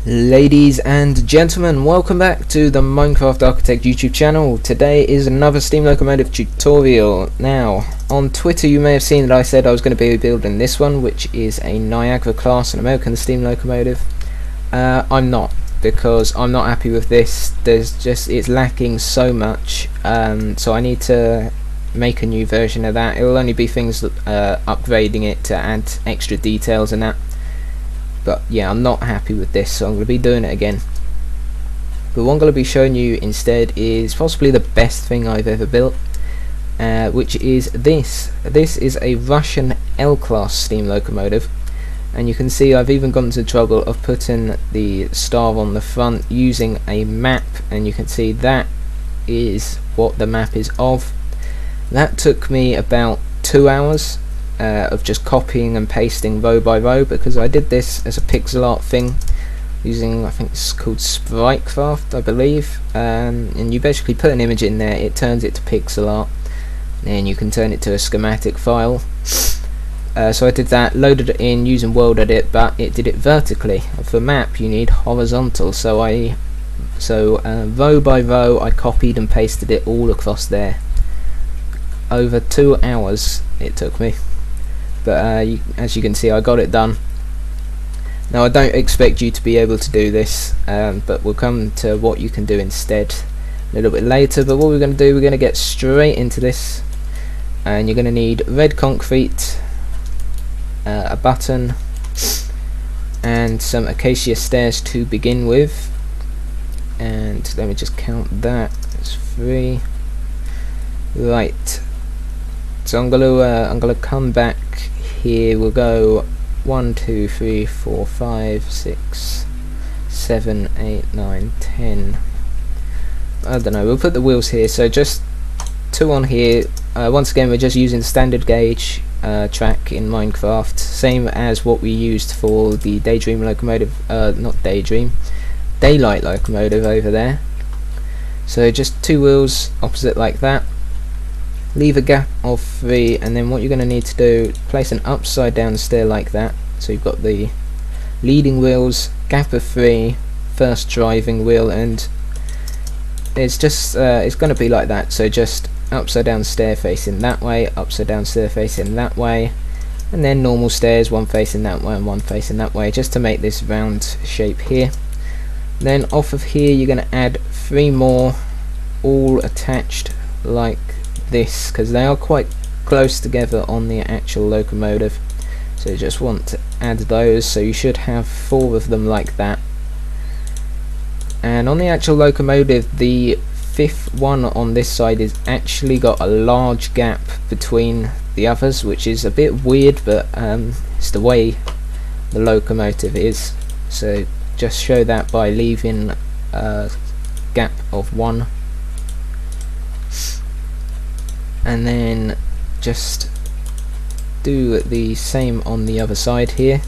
Ladies and gentlemen, welcome back to the Minecraft Architect YouTube channel. Today is another steam locomotive tutorial. Now, on Twitter you may have seen that I said I was going to be building this one, which is a Niagara class, an American steam locomotive. I'm not, because I'm not happy with this. It's lacking so much, so I need to make a new version of that. It will only be things upgrading it to add extra details and that. But yeah, I'm not happy with this, so I'm going to be doing it again. But what I'm going to be showing you instead is possibly the best thing I've ever built, which is this. This is a Russian L-class steam locomotive, and you can see I've even gone to the trouble of putting the star on the front using a map, and you can see that is what the map is of. That took me about 2 hours. Of just copying and pasting row by row, because I did this as a pixel art thing using, I think it's called Spritecraft, I believe, and you basically put an image in there, it turns it to pixel art, and you can turn it to a schematic file. So I did that, loaded it in using World Edit, but it did it vertically. For map you need horizontal, so row by row I copied and pasted it all across there. Over 2 hours it took me. But as you can see, I got it done. Now I don't expect you to be able to do this, but we'll come to what you can do instead a little bit later. But what we're going to do, we're going to get straight into this, and you're going to need red concrete, a button, and some acacia stairs to begin with. And let me just count that. It's 3. Right. So I'm gonna come back here. We'll go 1, 2, 3, 4, 5, 6, 7, 8, 9, 10. I don't know. We'll put the wheels here. So just 2 on here. Once again, we're just using standard gauge track in Minecraft, same as what we used for the Daydream locomotive. Not Daydream, Daylight locomotive over there. So just 2 wheels opposite like that. Leave a gap of 3, and then what you're going to need to do, place an upside down stair like that, so you've got the leading wheels, gap of 3, first driving wheel, and it's just it's going to be like that. So just upside down stair facing that way, upside down stair facing that way, and then normal stairs, one facing that way and one facing that way, just to make this round shape here. Then off of here you're going to add 3 more, all attached like this, because they are quite close together on the actual locomotive, so you just want to add those. So you should have 4 of them like that. And on the actual locomotive, the 5th one on this side is actually got a large gap between the others, which is a bit weird, but it's the way the locomotive is. So just show that by leaving a gap of 1. And then just do the same on the other side here.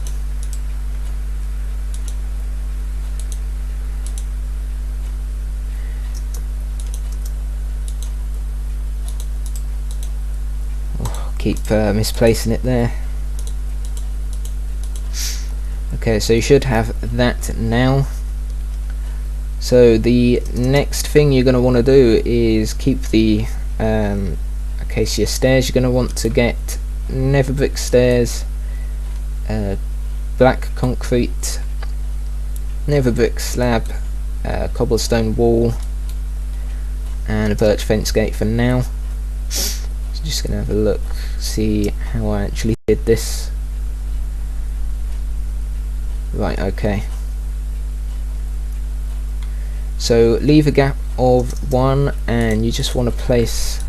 Oh, keep misplacing it there. Okay, so you should have that now. So the next thing you're going to want to do is keep the acacia stairs. You're going to want to get nether brick stairs, black concrete, nether brick slab, cobblestone wall, and a birch fence gate for now. So just going to have a look, see how I actually did this. Right, okay. So leave a gap of 1, and you just want to place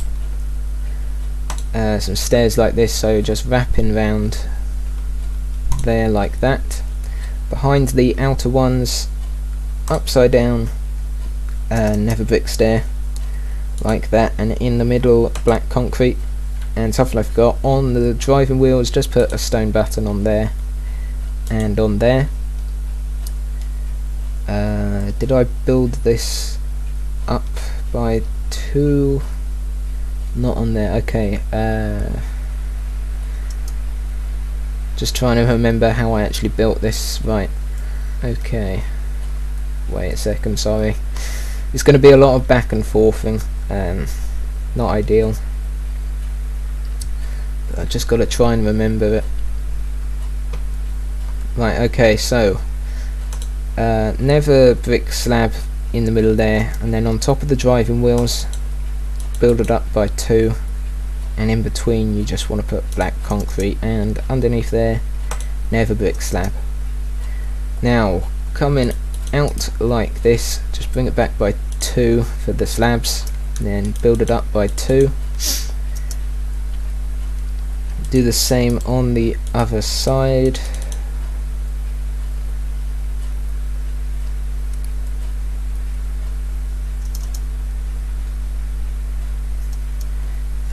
some stairs like this, so just wrapping round there like that. Behind the outer ones, upside down nether brick stair like that, and in the middle black concrete. And something I forgot, on the driving wheels just put a stone button on there and on there. Did I build this up by 2? Not on there. Okay. Just trying to remember how I actually built this. Right. Okay. Wait a second, sorry. It's going to be a lot of back and forthing. Not ideal. But I've just got to try and remember it. Right, okay, so nether brick slab in the middle there, and then on top of the driving wheels, build it up by 2, and in between you just want to put black concrete, and underneath there, nether brick slab. Now, coming out like this, just bring it back by 2 for the slabs, and then build it up by 2. Do the same on the other side.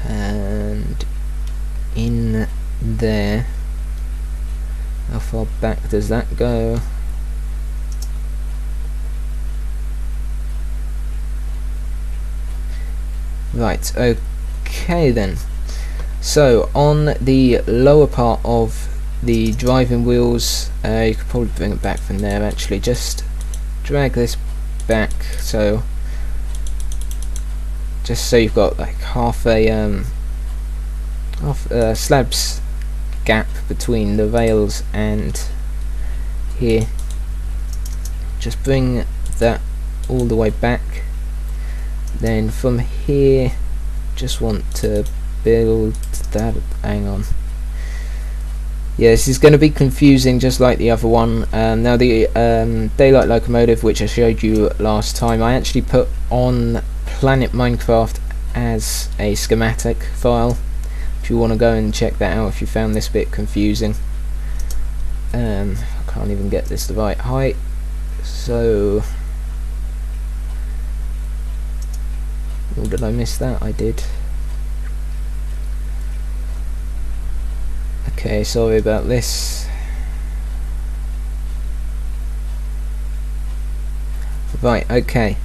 And in there, how far back does that go? Right, okay then. So on the lower part of the driving wheels, you could probably bring it back from there actually. Just drag this back, so just so you've got like half a slabs gap between the rails and here. Just bring that all the way back. Then from here, just want to build that. Hang on. Yeah, this is going to be confusing, just like the other one. Now the daylight locomotive, which I showed you last time, I actually put on Planet Minecraft as a schematic file. If you want to go and check that out, if you found this bit confusing. I can't even get this the right height, so. Or did I miss that? I did. Okay, sorry about this. Right, okay.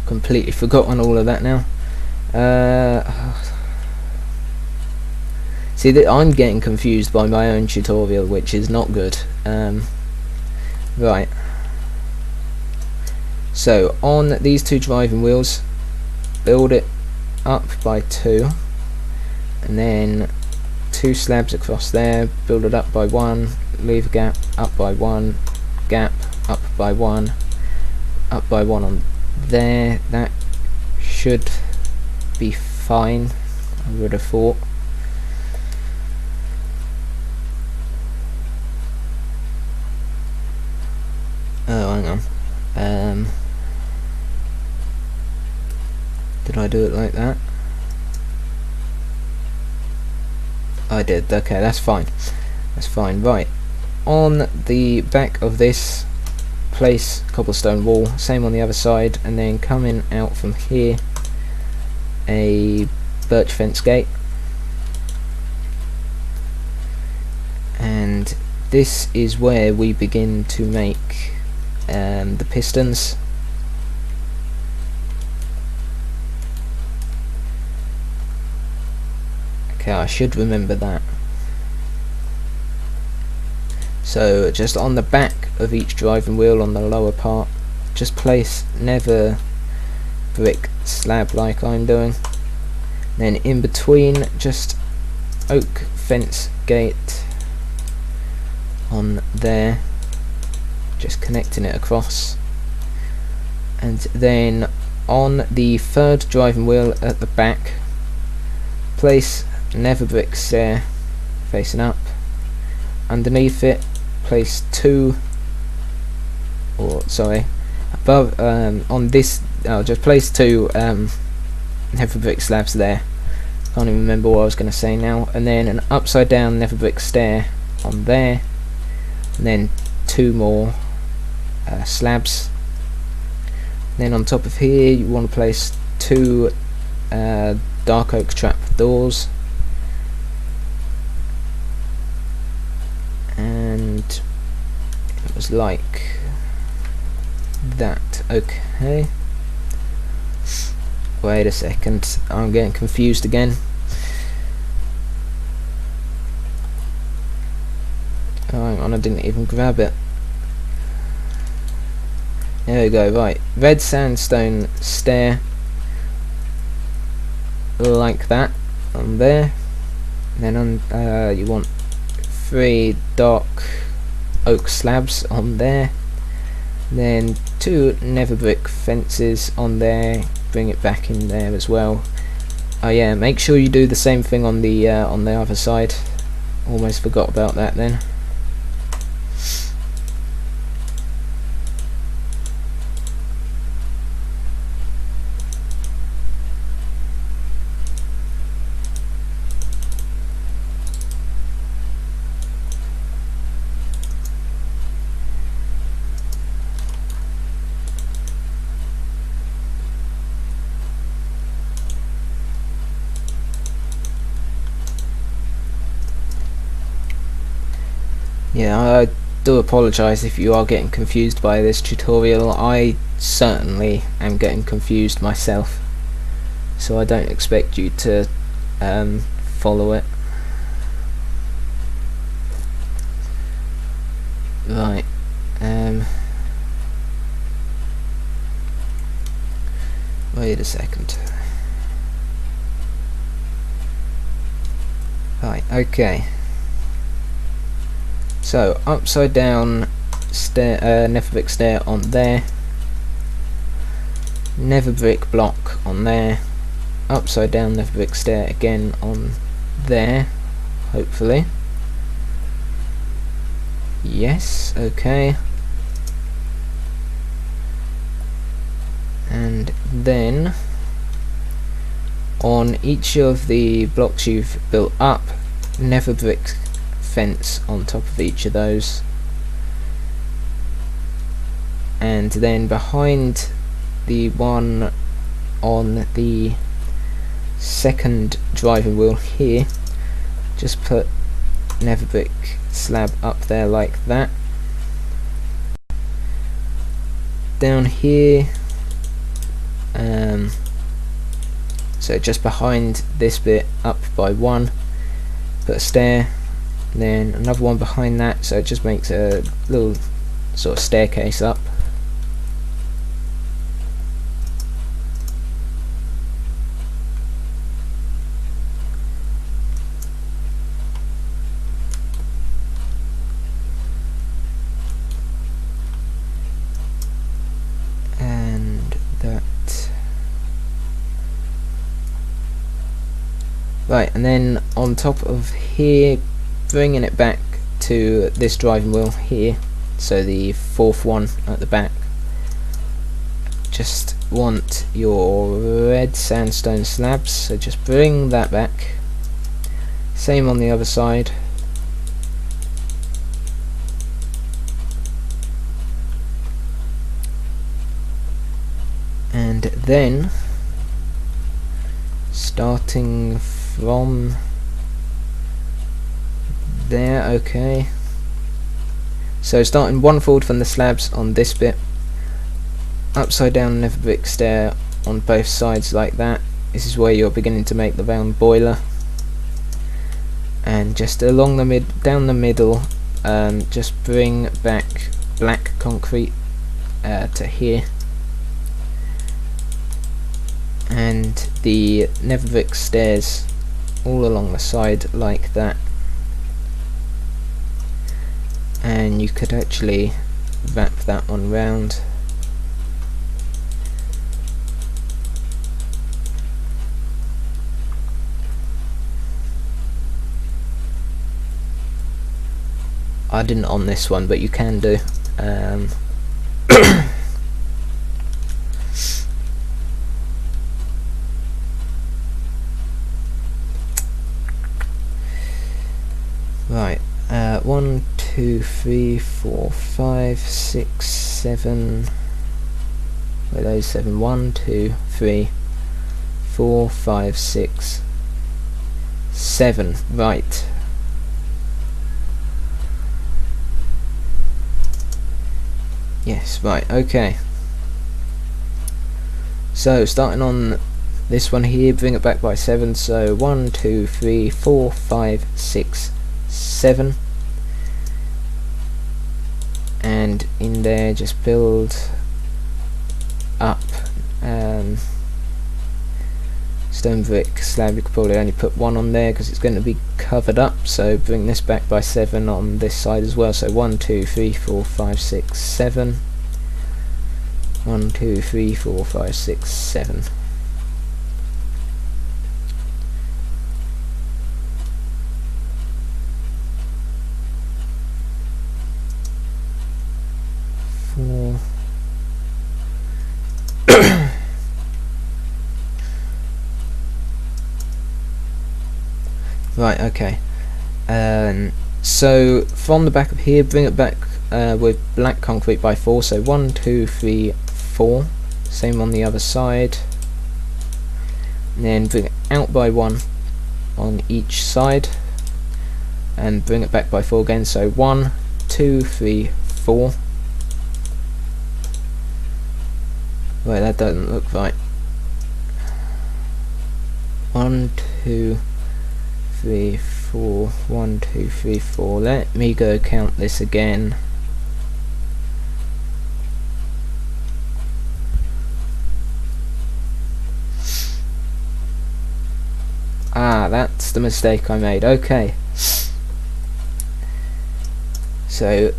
Completely forgotten all of that now. See, that I'm getting confused by my own tutorial, which is not good. Right. So on these 2 driving wheels, build it up by 2, and then 2 slabs across there, build it up by 1, leave a gap, up by 1, gap, up by 1, up by 1 on there. That should be fine, I would have thought. Oh, hang on. Did I do it like that? I did. Okay, that's fine. That's fine. Right. On the back of this, place cobblestone wall. Same on the other side, and then coming out from here, a birch fence gate. And this is where we begin to make the pistons. Okay, I should remember that. So just on the back of each driving wheel, on the lower part, just place nether brick slab like I'm doing. Then in between, just oak fence gate on there, just connecting it across. And then on the 3rd driving wheel at the back, place nether brick stair facing up. Underneath it, place 2, or sorry, above on this, just place 2 nether brick slabs there. Can't even remember what I was going to say now. And then an upside down nether brick stair on there, and then 2 more slabs. Then on top of here, you want to place 2 dark oak trap doors, and it was like that. Okay, wait a second, I'm getting confused again. Oh, hang on, I didn't even grab it. There we go, right. Red sandstone stair. Like that. On there. Then on, you want 3 dark oak slabs on there. Then 2 nether brick fences on there. Bring it back in there as well. Oh yeah, make sure you do the same thing on the other side. Almost forgot about that then. Yeah, I do apologise if you are getting confused by this tutorial. I certainly am getting confused myself, so I don't expect you to follow it. Right. Wait a second. Right, okay. So, upside down stair, nether brick stair on there, nether brick block on there, upside down nether brick stair again on there, hopefully. Yes, okay. And then, on each of the blocks you've built up, nether brick fence on top of each of those, and then behind the one on the second driving wheel here, just put nether brick slab up there like that. Down here, so just behind this bit, up by 1, put a stair. Then another one behind that, so it just makes a little sort of staircase up. And that. Right, and then on top of here, bringing it back to this driving wheel here, so the 4th one at the back, just want your red sandstone slabs, so just bring that back. Same on the other side. And then, starting from there, okay. So starting 1 forward from the slabs on this bit, upside down nether brick stair on both sides like that. This is where you're beginning to make the round boiler, and just along the down the middle, just bring back black concrete to here, and the nether brick stairs all along the side like that. And you could actually wrap that one round. I didn't on this one, but you can do. Right. 1, 2, 3, 4, 5, 6, 7. Where are those 7? 1, 2, 3, 4, 5, 6, 7. Right. Yes, right, okay. So, starting on this one here, bring it back by 7. So, 1, 2, 3, 4, 5, 6, 7. and in there just build up stone brick slab. You could probably only put one on there because it's going to be covered up, so bring this back by 7 on this side as well. So 1 2 3 4 5 6 7. 1 2 3 4 5 6 7. Right, okay. So from the back of here, bring it back with black concrete by 4. So 1 2 3 4. Same on the other side. And then bring it out by 1 on each side, and bring it back by 4 again. So 1 2 3 4. Wait, that doesn't look right. 1 2 3 4. 1 2 3 4. Let me go count this again. Ah, that's the mistake I made. Okay, so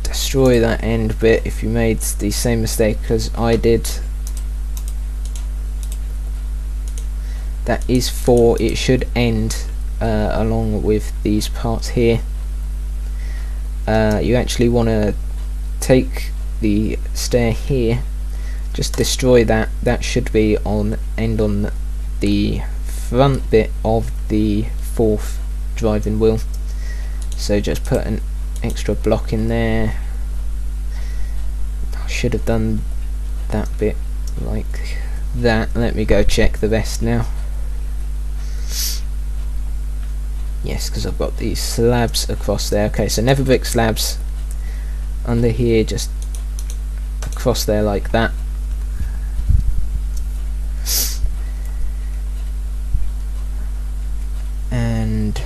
destroy that end bit if you made the same mistake as I did. That is 4. It should end along with these parts here. You actually want to take the stair here, just destroy that. That should be end on the front bit of the 4th driving wheel. So just put an extra block in there. I should have done that bit like that. Let me go check the rest now. Yes, because I've got these slabs across there. Okay, so nether brick slabs under here, just across there like that. And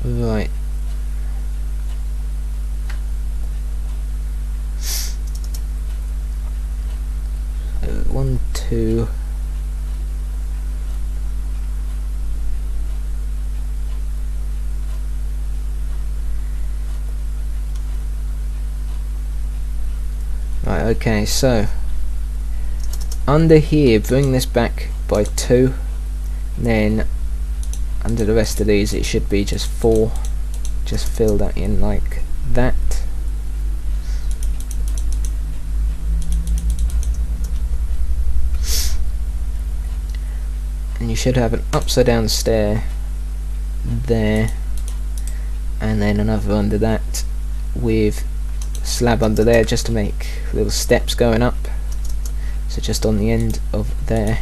right, so 1 2. Right, okay, so under here, bring this back by 2. Then under the rest of these it should be just 4. Just fill that in like that. And you should have an upside down stair there, and then another under that with slab under there just to make little steps going up. So just on the end of there.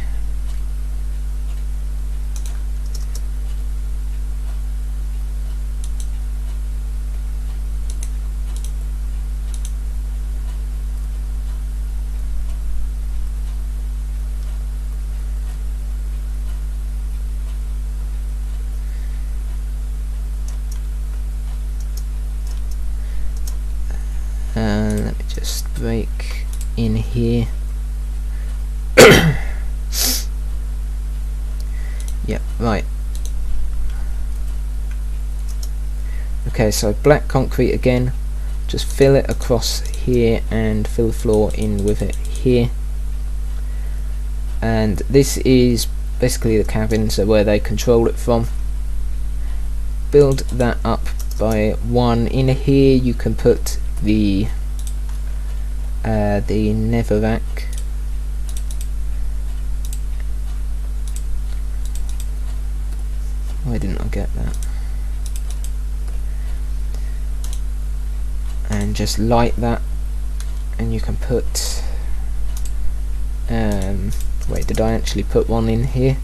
Let me just break in here. Yep, right. Okay, so black concrete again. Just fill it across here and fill the floor in with it here. And this is basically the cabin, so where they control it from. Build that up by 1. In here you can put the nether rack. Why didn't I get that? And just light that, and you can put wait, did I actually put one in here?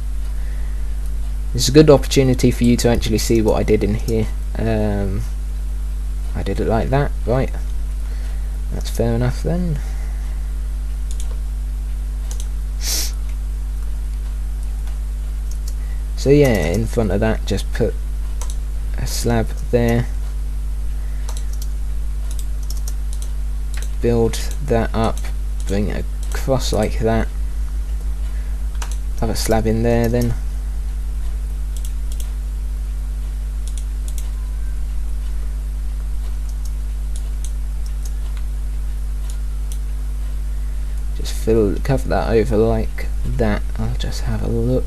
This is a good opportunity for you to actually see what I did in here. I did it like that, right? That's fair enough then. So yeah, in front of that just put a slab there, build that up, bring it across like that, have a slab in there then. Just cover that over like that. I'll just have a look.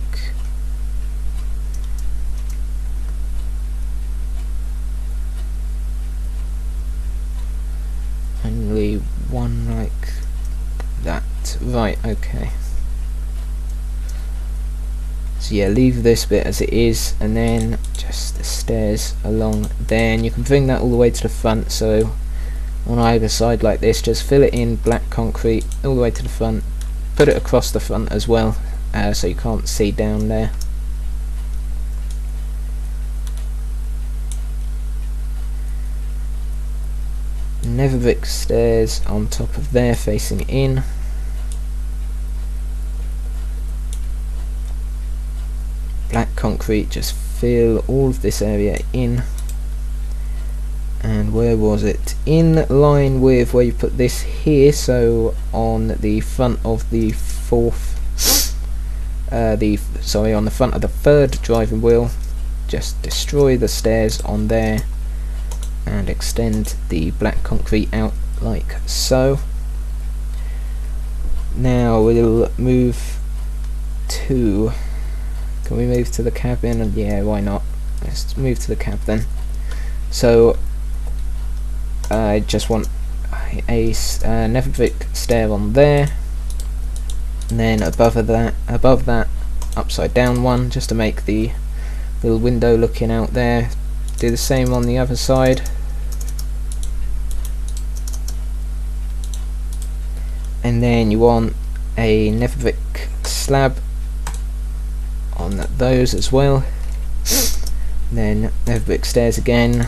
Only one like that. Right, okay. So yeah, leave this bit as it is, and then just the stairs along there, and you can bring that all the way to the front. So on either side like this, just fill it in black concrete all the way to the front, put it across the front as well, so you can't see down there. Nether brick stairs on top of there facing in. Black concrete, just fill all of this area in. And where was it? In line with where you put this here, so on the front of the on the front of the third driving wheel, just destroy the stairs on there and extend the black concrete out like so. Now we'll move to, can we move to the cabin? And yeah, why not? Let's move to the cab then. So I just want a nether brick stair on there, and then above that upside down one, just to make the little window looking out there. Do the same on the other side, and then you want a nether brick slab on those as well. Then nether brick stairs again,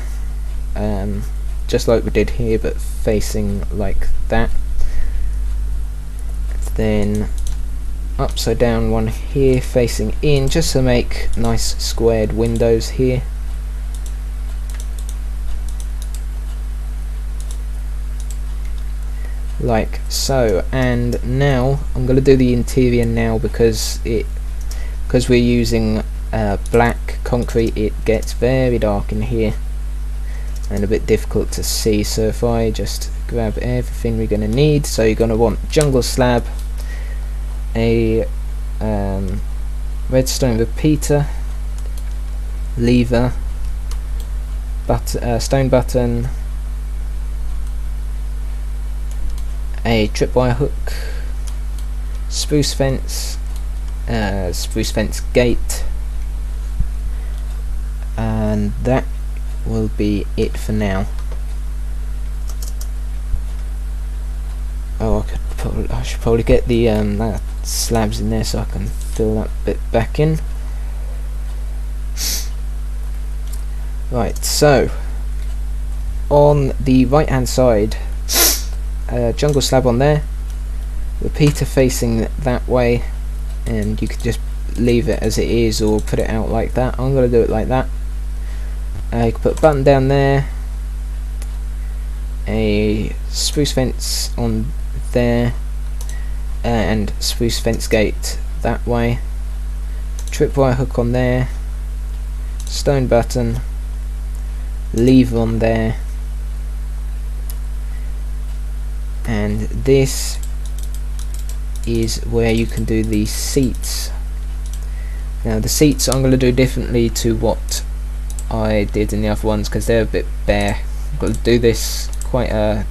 just like we did here, but facing like that. Then upside down one here facing in, just to make nice squared windows here. Like so. And now I'm going to do the interior now, because we're using black concrete, it gets very dark in here and a bit difficult to see. So if I just grab everything we're going to need, so you're going to want jungle slab, a redstone repeater, lever, stone button, a tripwire hook, spruce fence gate, and that will be it for now. Oh, I should probably get the slabs in there so I can fill that bit back in. Right, so on the right hand side, jungle slab on there, repeater facing that way, and you can just leave it as it is or put it out like that. I'm going to do it like that. You can put a button down there, a spruce fence on there, and spruce fence gate that way, tripwire hook on there, stone button, lever on there, and this is where you can do the seats. Now the seats I'm going to do differently to what I did in the other ones, because they're a bit bare. I'm going to do this quite a,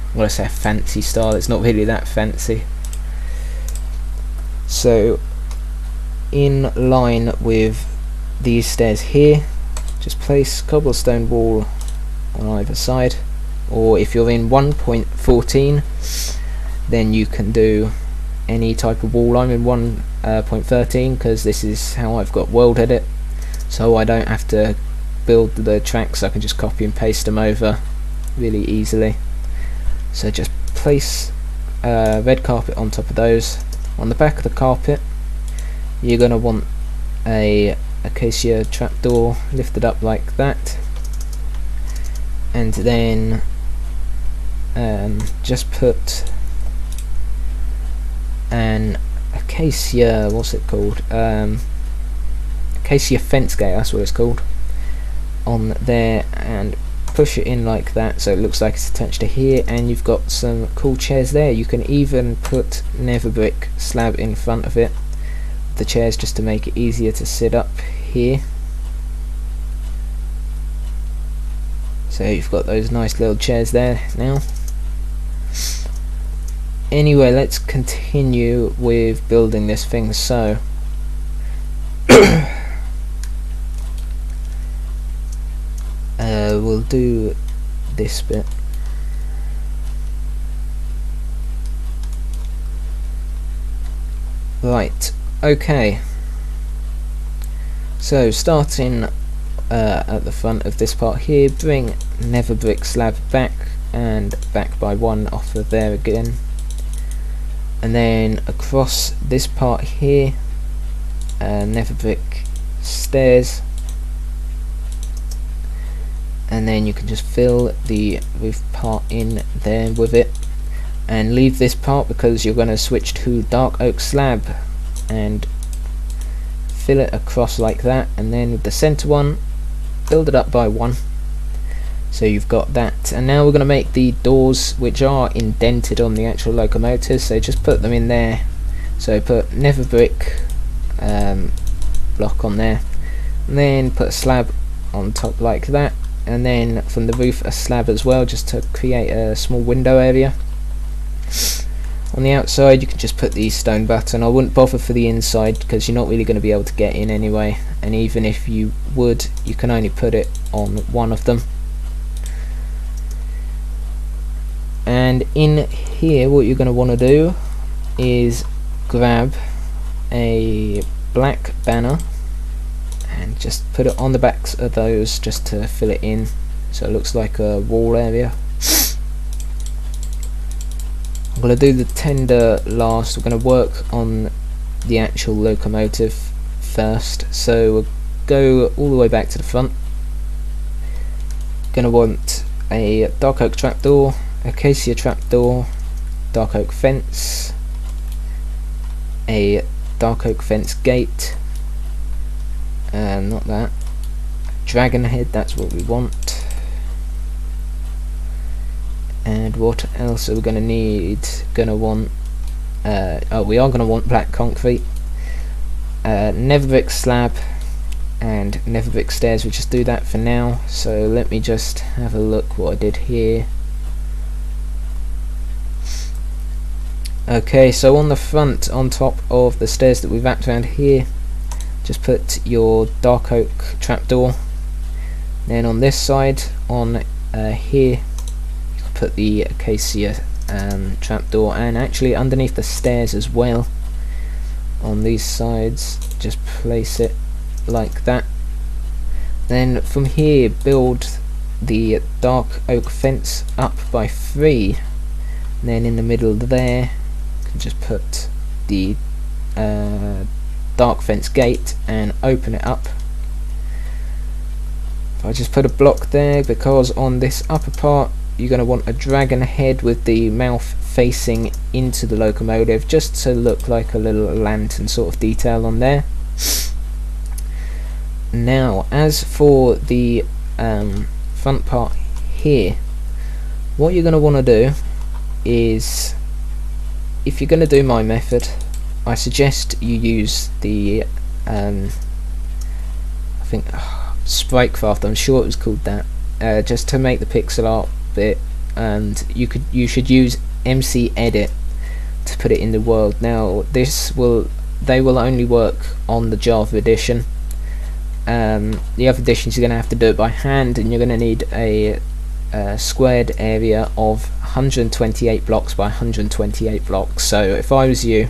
I'm going to say a fancy style. It's not really that fancy. So in line with these stairs here, just place cobblestone wall on either side, or if you're in 1.14 then you can do any type of wall. I'm in 1.13 because this is how I've got world edit, so I don't have to build the tracks. I can just copy and paste them over really easily. So just place red carpet on top of those. On the back of the carpet you're going to want a acacia trapdoor lifted up like that, and then just put an acacia, what's it called, acacia fence gate, that's what it's called, on there, and push it in like that so it looks like it's attached to here, and you've got some cool chairs there. You can even put nether brick slab in front of it, the chairs, just to make it easier to sit up here. So you've got those nice little chairs there now. Anyway, let's continue with building this thing. So we'll do this bit. Right, okay. So starting at the front of this part here, bring nether brick slab back and back by one off of there again, and then across this part here, nether brick stairs, and then you can just fill the roof part in there with it, and leave this part because you're going to switch to dark oak slab, and fill it across like that, and then with the center one, build it up by one. So you've got that, and now we're going to make the doors, which are indented on the actual locomotive, so just put them in there. So put nether brick block on there, and then put a slab on top like that, and then from the roof a slab as well, just to create a small window area. On the outside you can just put the stone button. I wouldn't bother for the inside because you're not really going to be able to get in anyway, and even if you would, you can only put it on one of them. And in here what you're going to want to do is grab a black banner and just put it on the backs of those, just to fill it in so it looks like a wall area. I'm going to do the tender last. We're going to work on the actual locomotive first, so we'll go all the way back to the front. Going to want a dark oak trapdoor, acacia trapdoor, dark oak fence, a dark oak fence gate, not that, dragon head, that's what we want. And what else are we going to need? We are going to want black concrete, nether brick slab, and nether brick stairs. We'll just do that for now. So let me just have a look what I did here. Okay, so on the front, on top of the stairs that we've wrapped around here, just put your dark oak trapdoor. Then on this side, on here, put the acacia trapdoor, and actually underneath the stairs as well, on these sides, just place it like that. Then from here build the dark oak fence up by 3, and then in the middle there you can just put the dark fence gate and open it up. I just put a block there because on this upper part you're going to want a dragon head with the mouth facing into the locomotive, just to look like a little lantern sort of detail on there. Now as for the front part here, what you're going to want to do is, if you're going to do my method, I suggest you use the I think Spritecraft, I'm sure it was called that, just to make the pixel art bit, and you should use MC Edit to put it in the world. Now they will only work on the Java edition. The other editions you're going to have to do it by hand, and you're going to need a squared area of 128 blocks by 128 blocks. So if I was you,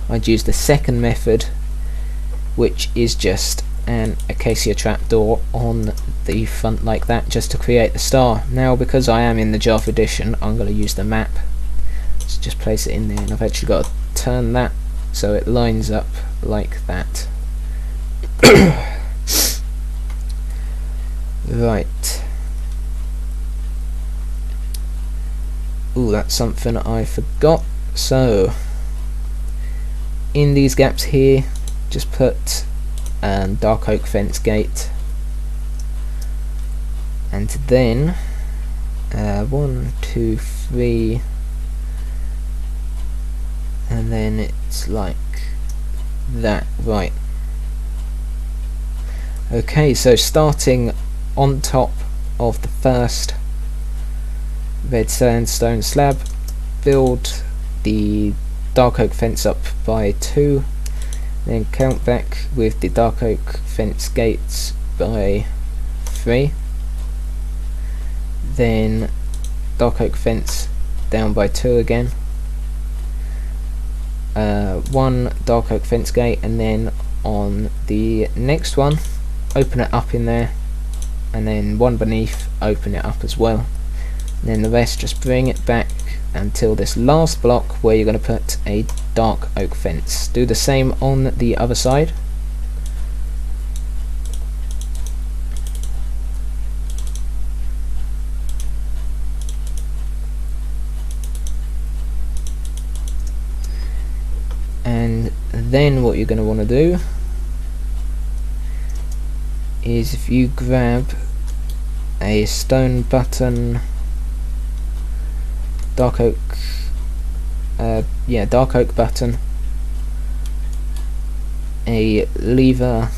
I'd use the second method, which is just an acacia trapdoor on the front like that, just to create the star. Now because I am in the Java edition, I'm going to use the map, so just place it in there, and I've actually got to turn that so it lines up like that. Right, something I forgot. So in these gaps here, just put dark oak fence gate, and then 1, 2, 3, and then it's like that, right? Okay, so starting on top of the first red sandstone slab, build the dark oak fence up by 2, then count back with the dark oak fence gates by 3, then dark oak fence down by 2 again, 1 dark oak fence gate, and then on the next one open it up in there, and then one beneath, open it up as well, and then the rest just bring it back until this last block where you're going to put a dark oak fence. Do the same on the other side. And then what you're going to want to do is, if you grab a stone button, dark oak button, a lever,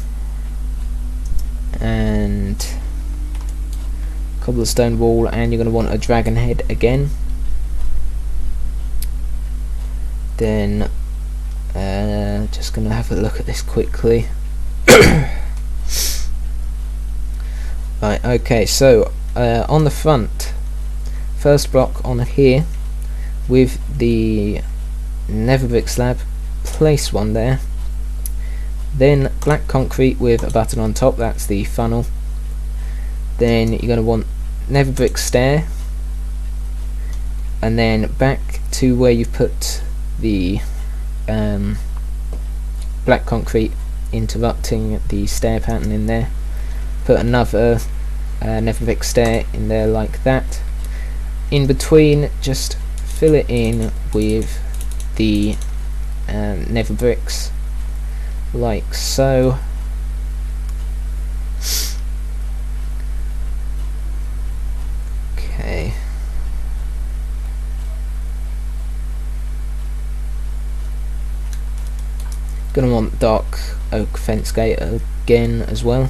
and cobblestone wall, and you're going to want a dragon head again. Then just going to have a look at this quickly. Right, okay, so on the front, first block on here with the nether brick slab, place one there, then black concrete with a button on top, that's the funnel, then you're going to want nether brick stair, and then back to where you put the black concrete interrupting the stair pattern in there, put another nether brick stair in there like that. In between, just fill it in with the nether bricks like so. Okay. Gonna want dark oak fence gate again as well.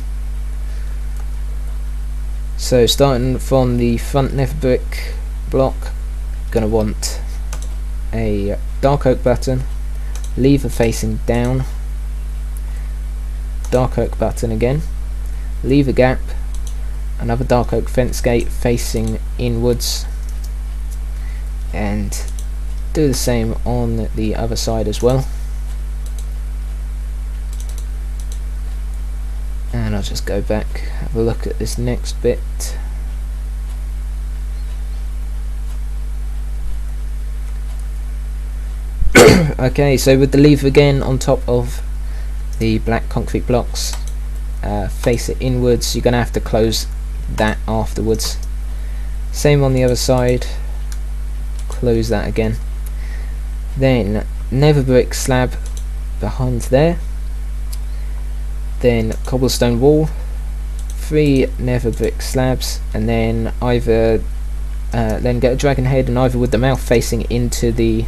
So starting from the front nether brick block, gonna want a dark oak button, lever facing down, dark oak button again, lever gap, another dark oak fence gate facing inwards, and do the same on the other side as well. And I'll just go back, have a look at this next bit. Okay, so with the lever again on top of the black concrete blocks, face it inwards, you're going to have to close that afterwards. Same on the other side, close that again. Then nether brick slab behind there, then cobblestone wall, 3 nether brick slabs, and then either then get a dragon head, and either with the mouth facing into the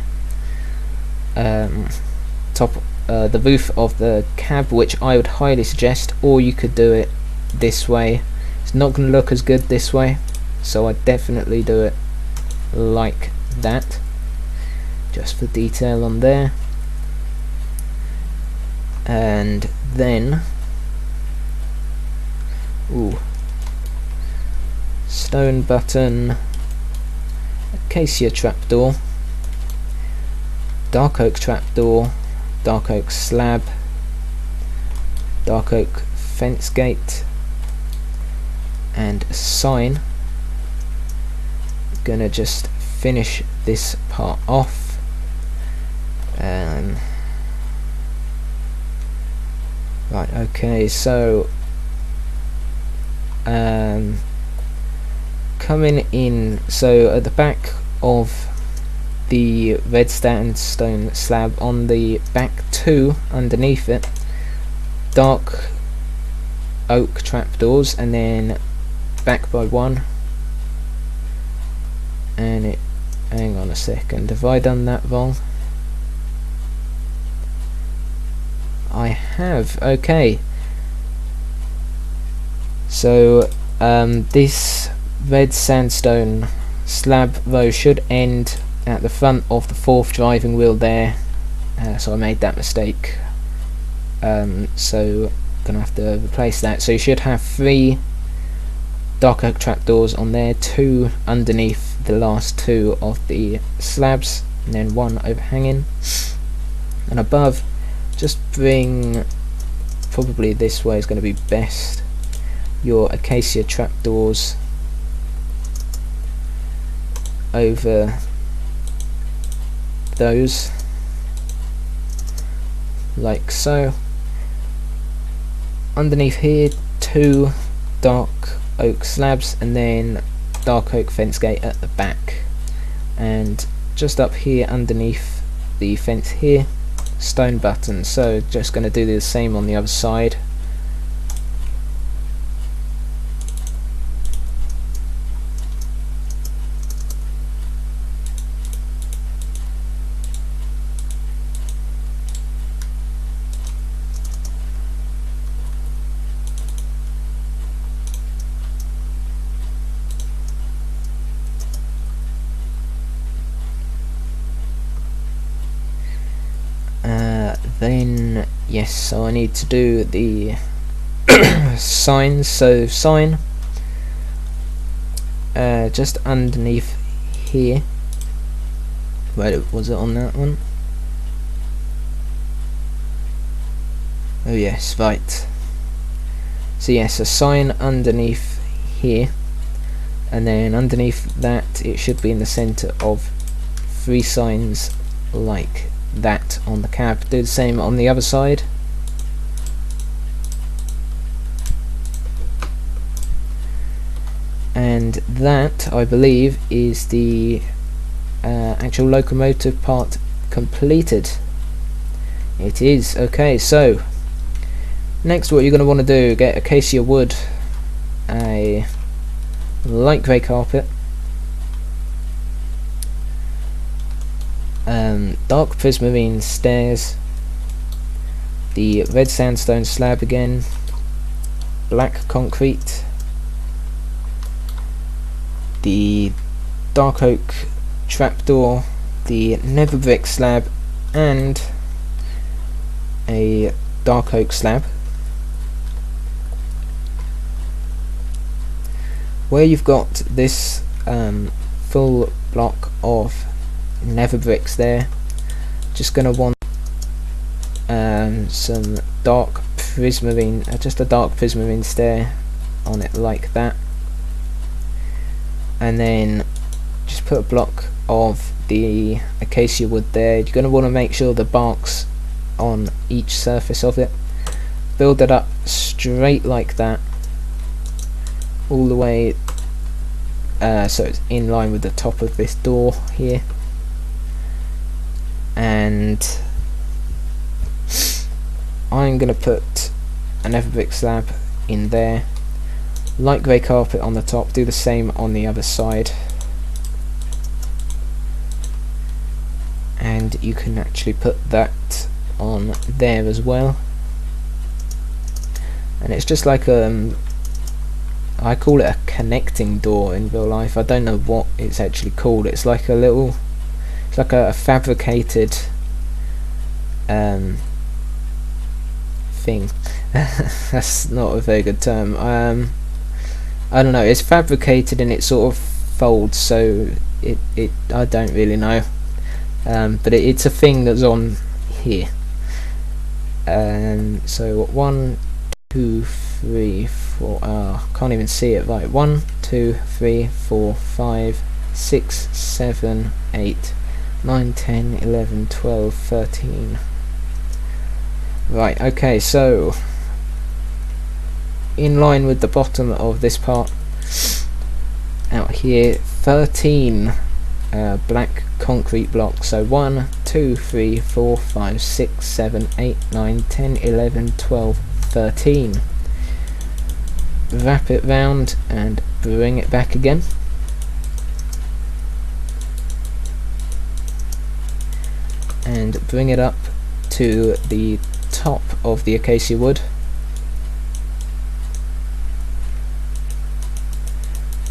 top, the roof of the cab, which I would highly suggest, or you could do it this way. It's not going to look as good this way, so I definitely do it like that, just for detail on there. And then stone button, acacia trapdoor, dark oak trapdoor, dark oak slab, dark oak fence gate, and a sign. Gonna just finish this part off. Right, okay, so coming in, so at the back of the red sandstone slab on the back two underneath it, dark oak trapdoors, and then back by one. And it, hang on a second, have I done that wrong? I have. Okay, so this red sandstone slab row should end at the front of the fourth driving wheel there, so I made that mistake, so gonna have to replace that. So you should have 3 dark oak trapdoors on there, 2 underneath the last 2 of the slabs, and then 1 overhanging. And above, just bring, probably this way is going to be best, your acacia trapdoors over those, like so. Underneath here, 2 dark oak slabs, and then dark oak fence gate at the back. And just up here underneath the fence here, stone buttons. So just going to do the same on the other side. Then yes, so I need to do the signs. So sign just underneath here. Where was it on that one? Oh yes, right. So yes, a sign underneath here, and then underneath that it should be in the center of 3 signs like that on the cab. Do the same on the other side. And that, I believe, is the actual locomotive part completed. It is. Okay, so next what you're going to want to do, get acacia wood, a light grey carpet, dark prismarine stairs, the red sandstone slab again, black concrete, the dark oak trapdoor, the nether brick slab, and a dark oak slab. Where you've got this full block of nether bricks there, just gonna want some dark prismarine, just a dark prismarine stair on it like that, and then just put a block of the acacia wood there. You're going to want to make sure the bark's on each surface of it. Build it up straight like that, all the way so it's in line with the top of this door here. And I'm going to put a nether brick slab in there, light grey carpet on the top, do the same on the other side, and you can actually put that on there as well. And it's just like I call it a connecting door in real life. I don't know what it's actually called. It's like a little, it's like a fabricated thing. That's not a very good term. I don't know, it's fabricated and it sort of folds, so it I don't really know, but it's a thing that's on here. So 1, 2, 3, 4, can't even see it right. 1, 2, 3, 4, 5, 6, 7, 8, 9, 10, 11, 12, 13. Right, okay, so in line with the bottom of this part out here, 13 black concrete blocks. So 1, 2, 3, 4, 5, 6, 7, 8, 9, 10, 11, 12, 13. Wrap it round and bring it back again. And bring it up to the top of the acacia wood.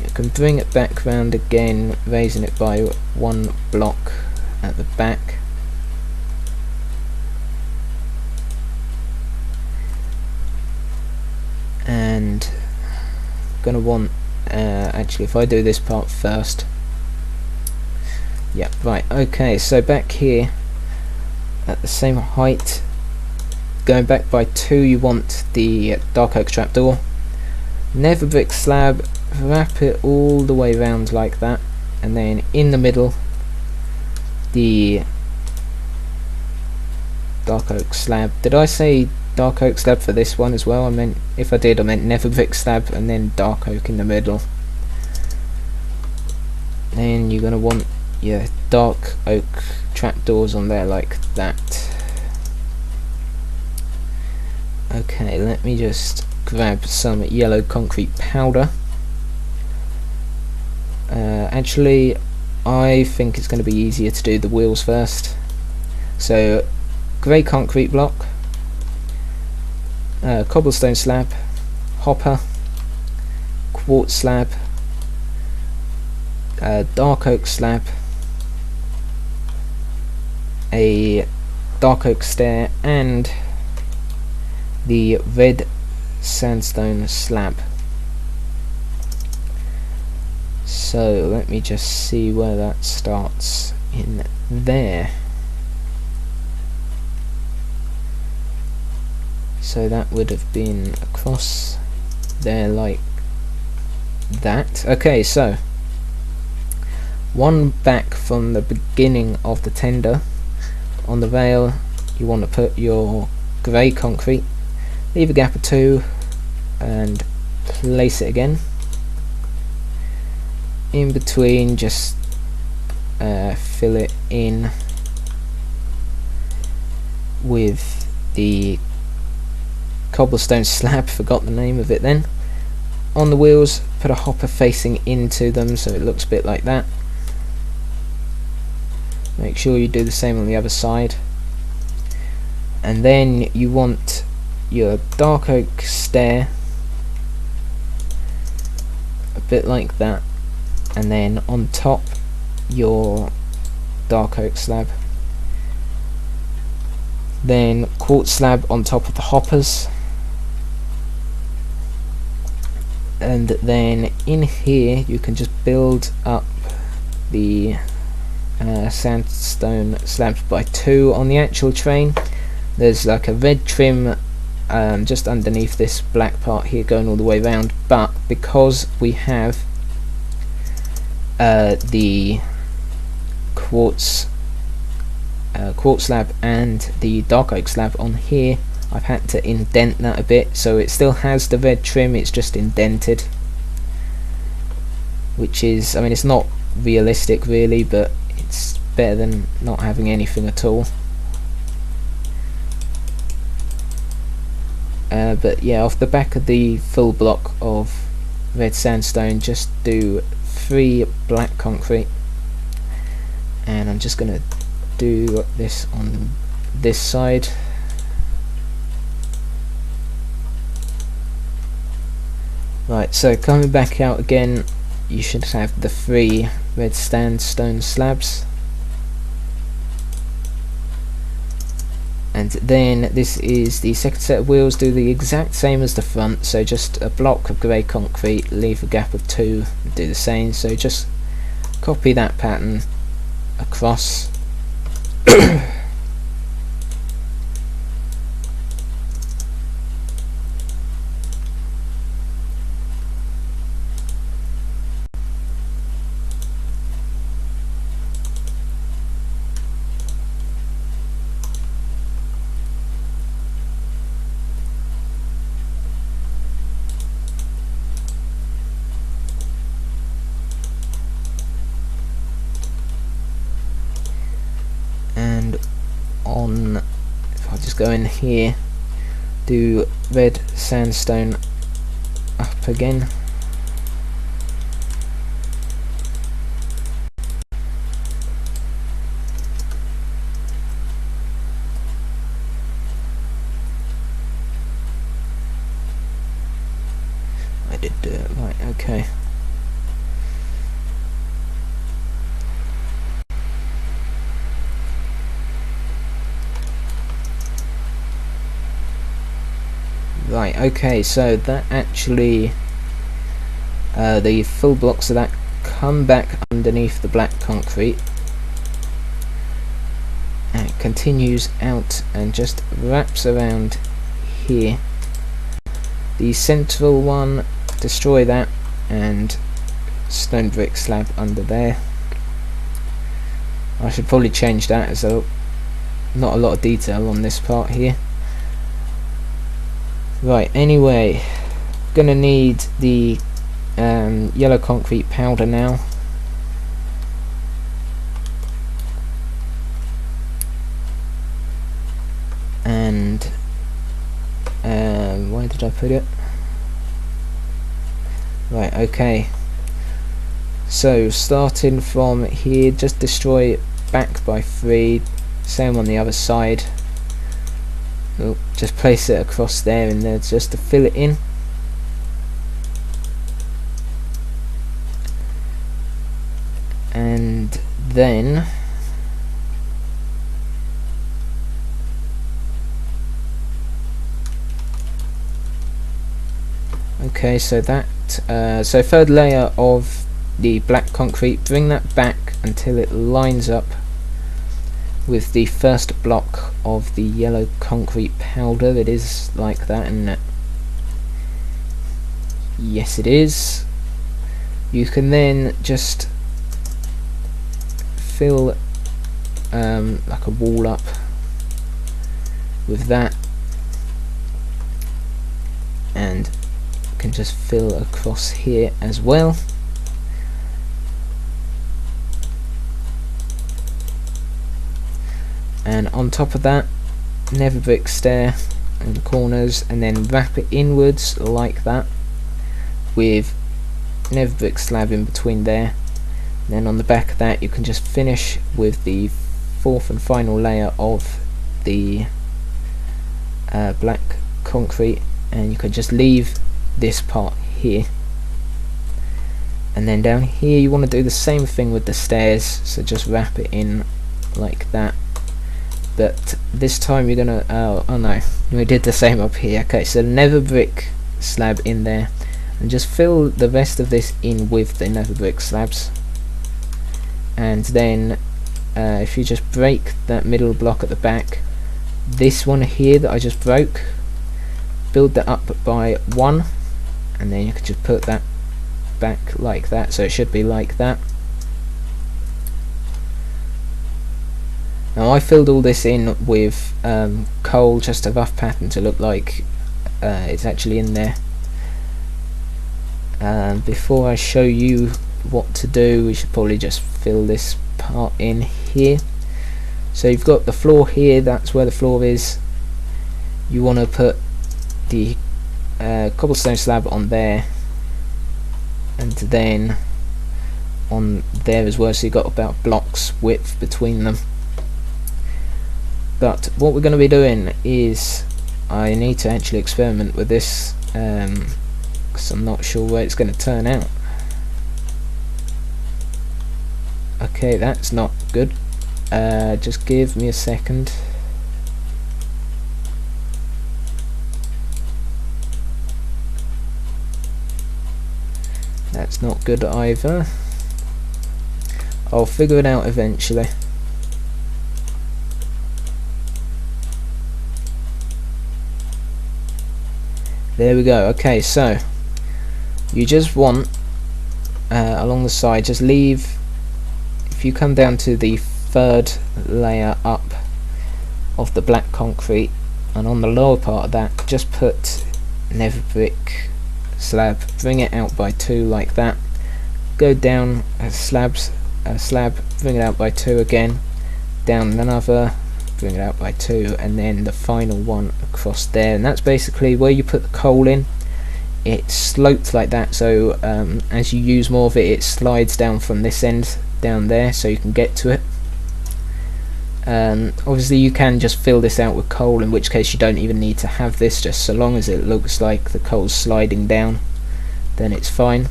You can bring it back round again, raising it by 1 block at the back. And gonna want actually, if I do this part first, yeah, right, okay, so back here at the same height, going back by 2, you want the dark oak trapdoor. Nether brick slab, wrap it all the way round like that, and then in the middle the dark oak slab. Did I say dark oak slab for this one as well? I meant, if I did, I meant nether brick slab and then dark oak in the middle. Then you're gonna want your dark oak trapdoors on there like that. Okay, let me just grab some yellow concrete powder. Actually, I think it's going to be easier to do the wheels first. So, grey concrete block, cobblestone slab, hopper, quartz slab, dark oak slab, a dark oak stair, and the red sandstone slab. So let me just see where that starts in there. So that would have been across there like that. Okay, so 1 back from the beginning of the tender. On the rail you want to put your grey concrete, leave a gap of 2 and place it again. In between, just fill it in with the cobblestone slab, forgot the name of it then. On the wheels, put a hopper facing into them so it looks a bit like that. Make sure you do the same on the other side. And then you want your dark oak stair a bit like that, and then on top your dark oak slab, then quartz slab on top of the hoppers, and then in here you can just build up the sandstone slabs by 2. On the actual train there's like a red trim just underneath this black part here going all the way around, but because we have the quartz slab and the dark oak slab on here, I've had to indent that a bit, so it still has the red trim, it's just indented, which is, I mean, it's not realistic really, but it's better than not having anything at all. But yeah, off the back of the full block of red sandstone, just do 3 black concrete, and I'm just gonna do this on this side. Right, so coming back out again, you should have the 3 red sandstone slabs, and then this is the second set of wheels. Do the exact same as the front, so just a block of grey concrete, leave a gap of 2, do the same, so just copy that pattern across. on, if I just go in here, do red sandstone up again. I did do it right, okay. Right, okay, so that actually, the full blocks of that come back underneath the black concrete, and it continues out and just wraps around here. The central one, destroy that, and stone brick slab under there. I should probably change that, as not a lot of detail on this part here. Right, anyway, gonna need the yellow concrete powder now. And where did I put it? Right, okay. So starting from here, just destroy it back by 3. Same on the other side. Oh, just place it across there and there just to fill it in. And then okay, so that so third layer of the black concrete, bring that back until it lines up with the first block of the yellow concrete powder. It is like that, isn't it? Yes, it is. You can then just fill like a wall up with that, and you can just fill across here as well. And on top of that, nether brick stair in the corners, and then wrap it inwards like that with nether brick slab in between there. And then on the back of that, you can just finish with the fourth and final layer of the black concrete, and you can just leave this part here. And then down here you want to do the same thing with the stairs, so just wrap it in like that. But this time you're gonna oh no, we did the same up here. Okay, so nether brick slab in there, and just fill the rest of this in with the nether brick slabs. And then if you just break that middle block at the back, this one here that I just broke, build that up by 1, and then you can just put that back like that, so it should be like that. Now I filled all this in with coal, just a rough pattern to look like it's actually in there. Before I show you what to do, we should probably just fill this part in here. So you've got the floor here, that's where the floor is. You want to put the cobblestone slab on there, and then on there as well, so you've got about blocks width between them. But what we're going to be doing is, I need to actually experiment with this because I'm not sure where it's going to turn out. Okay, that's not good. Just give me a second. That's not good either. I'll figure it out eventually. There we go. Okay, so you just want along the side, just leave, if you come down to the third layer up of the black concrete, and on the lower part of that just put nether brick slab, bring it out by 2 like that, go down a slab, bring it out by 2 again, down another, bring it out by 2, and then the final one across there, and that's basically where you put the coal in. It's sloped like that, so as you use more of it, it slides down from this end down there so you can get to it. Obviously you can just fill this out with coal, in which case you don't even need to have this, just so long as it looks like the coal's sliding down, then it's fine.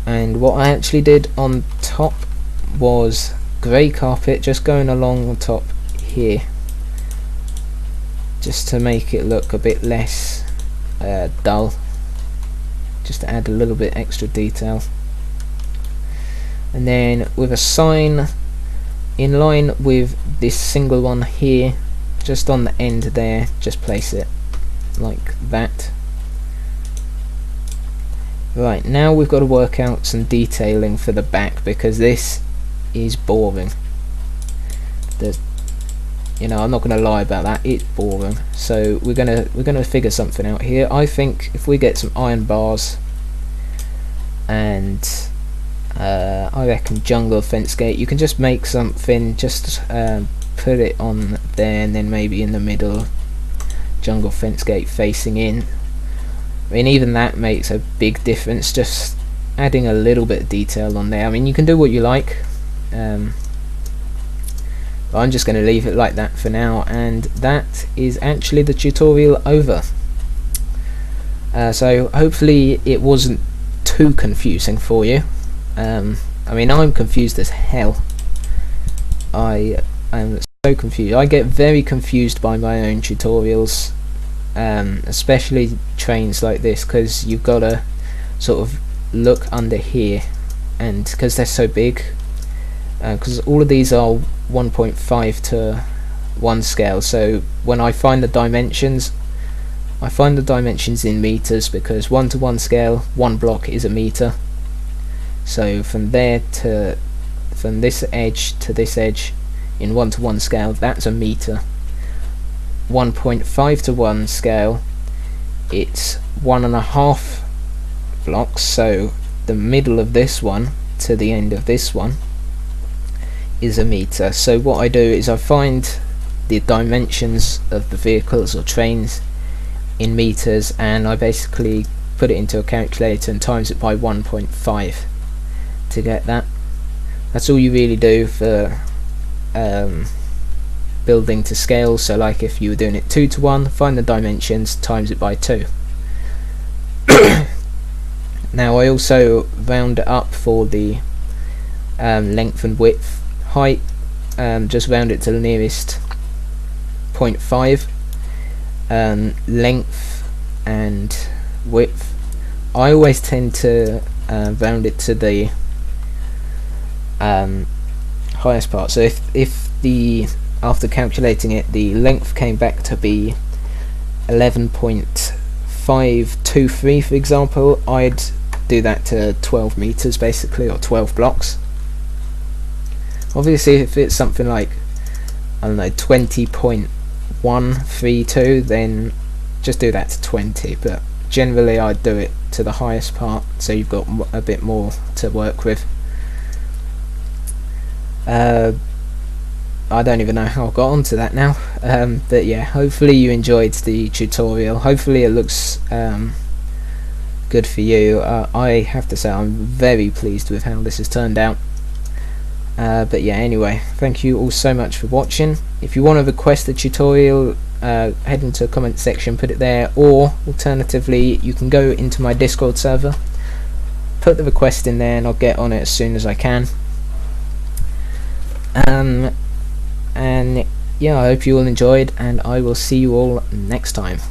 And what I actually did on top was grey carpet just going along the top here, just to make it look a bit less dull, just to add a little bit extra detail. And then with a sign in line with this single one here, just on the end there, just place it like that. Right, now we've got to work out some detailing for the back, because this is boring. You know, I'm not going to lie about that, it's boring. So we're gonna figure something out here. I think if we get some iron bars and I reckon jungle fence gate, you can just make something, just put it on there, and then maybe in the middle jungle fence gate facing in. I mean, even that makes a big difference, just adding a little bit of detail on there. I mean, you can do what you like, but I'm just going to leave it like that for now, and that is actually the tutorial over. So hopefully it wasn't too confusing for you. I mean, I'm confused as hell. I am so confused. I get very confused by my own tutorials, especially trains like this, because you've got to sort of look under here, and because they're so big, because all of these are 1.5 to 1 scale, so when I find the dimensions, I find the dimensions in meters, because 1 to 1 scale, 1 block is a meter. So from there to, from this edge to this edge in 1 to 1 scale, that's a meter. 1.5 to 1 scale, it's 1.5 blocks, so the middle of this one to the end of this one is a meter. So what I do is I find the dimensions of the vehicles or trains in meters, and I basically put it into a calculator and times it by 1.5 to get that. That's all you really do for building to scale. So like if you were doing it 2 to 1, find the dimensions, times it by 2. Now I also round it up for the length and width. Height, just round it to the nearest 0.5. Length and width, I always tend to round it to the highest part. So if the, after calculating it, the length came back to be 11.523 for example, I'd do that to 12 meters basically, or 12 blocks. Obviously if it's something like, I don't know, 20.132, then just do that to 20, but generally I'd do it to the highest part, so you've got a bit more to work with. I don't even know how I got onto that now, but yeah, hopefully you enjoyed the tutorial. Hopefully it looks good for you. I have to say I'm very pleased with how this has turned out. But yeah, anyway, thank you all so much for watching. If you want to request a tutorial, head into the comment section, put it there, or alternatively you can go into my Discord server, put the request in there, and I'll get on it as soon as I can. And yeah, I hope you all enjoyed, and I will see you all next time.